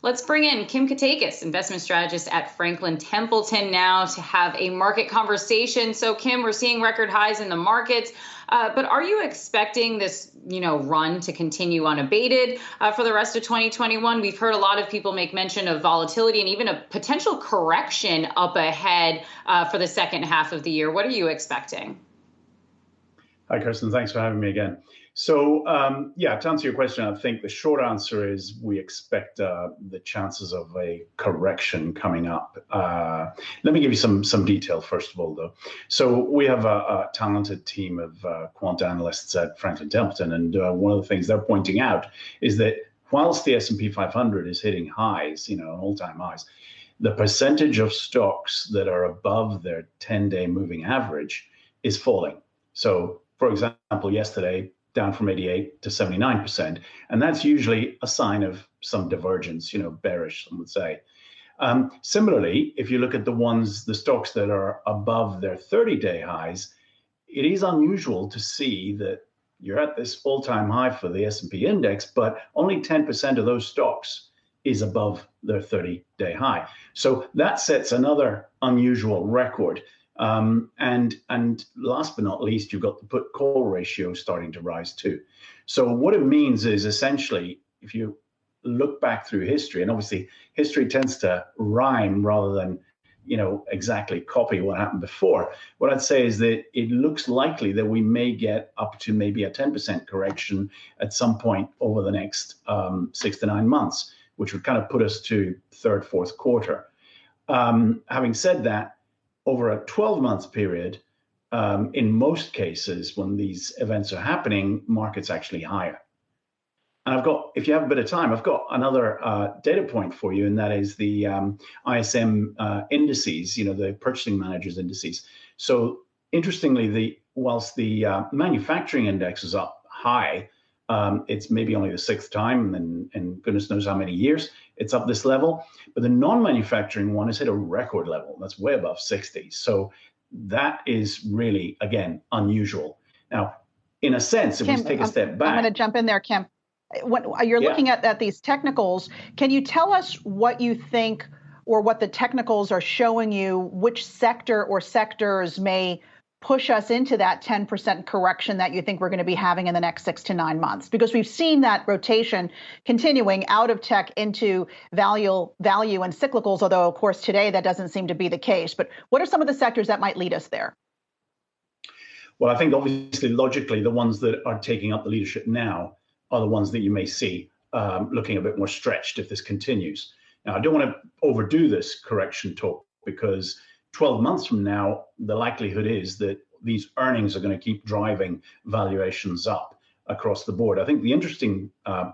Let's bring in Kim Catechis, investment strategist at Franklin Templeton, now to have a market conversation. So, Kim, we're seeing record highs in the markets, but are you expecting this, run to continue unabated for the rest of 2021? We've heard a lot of people make mention of volatility and even a potential correction up ahead for the second half of the year. What are you expecting? Hi, Kristin. Thanks for having me again. So, to answer your question, I think the short answer is we expect the chances of a correction coming up. Let me give you some detail, first of all, though. So we have a talented team of quant analysts at Franklin Templeton, and one of the things they're pointing out is that whilst the S&P 500 is hitting highs, all-time highs, the percentage of stocks that are above their 10-day moving average is falling. So, for example, yesterday, down from 88 to 79%. And that's usually a sign of some divergence, bearish, some would say. Similarly, if you look at the stocks that are above their 30-day highs, it is unusual to see that you're at this all-time high for the S&P index, but only 10% of those stocks is above their 30-day high. So that sets another unusual record. And last but not least, you've got the put-call ratio starting to rise too. So what it means is essentially, if you look back through history, and obviously history tends to rhyme rather than, exactly copy what happened before. What I'd say is that it looks likely that we may get up to maybe a 10% correction at some point over the next 6 to 9 months, which would kind of put us to third, fourth quarter. Having said that, over a 12-month period, in most cases, when these events are happening, market's actually higher. And if you have a bit of time, I've got another data point for you, and that is the ISM indices, the purchasing managers indices. So interestingly, whilst the manufacturing index is up high, it's maybe only the 6th time and goodness knows how many years it's up this level. But the non-manufacturing one has hit a record level. That's way above 60. So that is really, again, unusual. Now, in a sense, if Kim, we take a step back. I'm going to jump in there, Kim. When you're looking at these technicals, can you tell us what you think or what the technicals are showing you, which sector or sectors may push us into that 10% correction that you think we're going to be having in the next 6 to 9 months? Because we've seen that rotation continuing out of tech into value and cyclicals, although, of course, today that doesn't seem to be the case. But what are some of the sectors that might lead us there? Well, I think obviously, logically, the ones that are taking up the leadership now are the ones that you may see looking a bit more stretched if this continues. Now, I don't want to overdo this correction talk because 12 months from now, the likelihood is that these earnings are going to keep driving valuations up across the board. I think the interesting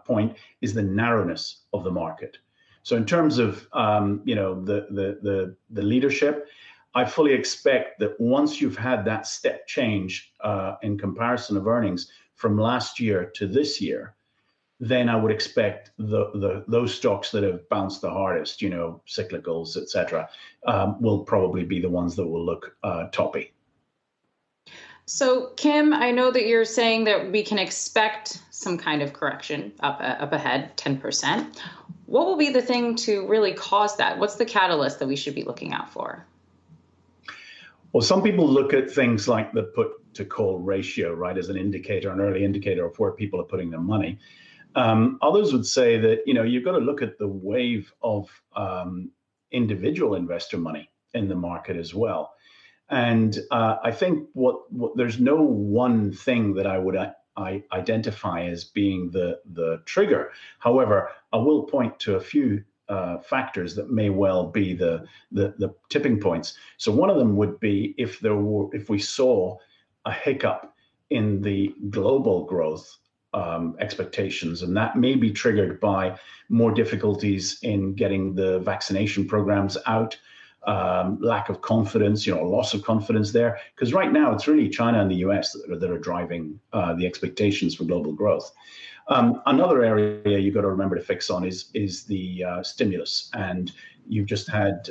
point is the narrowness of the market. So in terms of the leadership, I fully expect that once you've had that step change in comparison of earnings from last year to this year, then I would expect those stocks that have bounced the hardest, cyclicals, et cetera, will probably be the ones that will look toppy. So, Kim, I know that you're saying that we can expect some kind of correction up ahead, 10%. What will be the thing to really cause that? What's the catalyst that we should be looking out for? Well, some people look at things like the put-to-call ratio, right, as an indicator, an early indicator of where people are putting their money. Others would say that, you've got to look at the wave of individual investor money in the market as well. And I think there's no one thing that I would identify as being the trigger. However, I will point to a few factors that may well be the tipping points. So one of them would be if we saw a hiccup in the global growth expectations, and that may be triggered by more difficulties in getting the vaccination programs out, lack of confidence, loss of confidence there. Because right now it's really China and the US that are driving the expectations for global growth. Another area you've got to remember to fix on is the stimulus. And you've just had,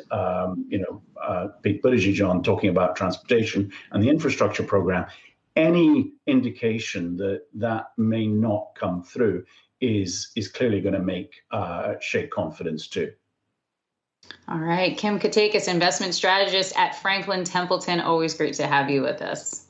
Pete Buttigieg on talking about transportation and the infrastructure program. Any indication that may not come through is clearly going to make shake confidence too. All right, Kim Catechis, investment strategist at Franklin Templeton. Always great to have you with us.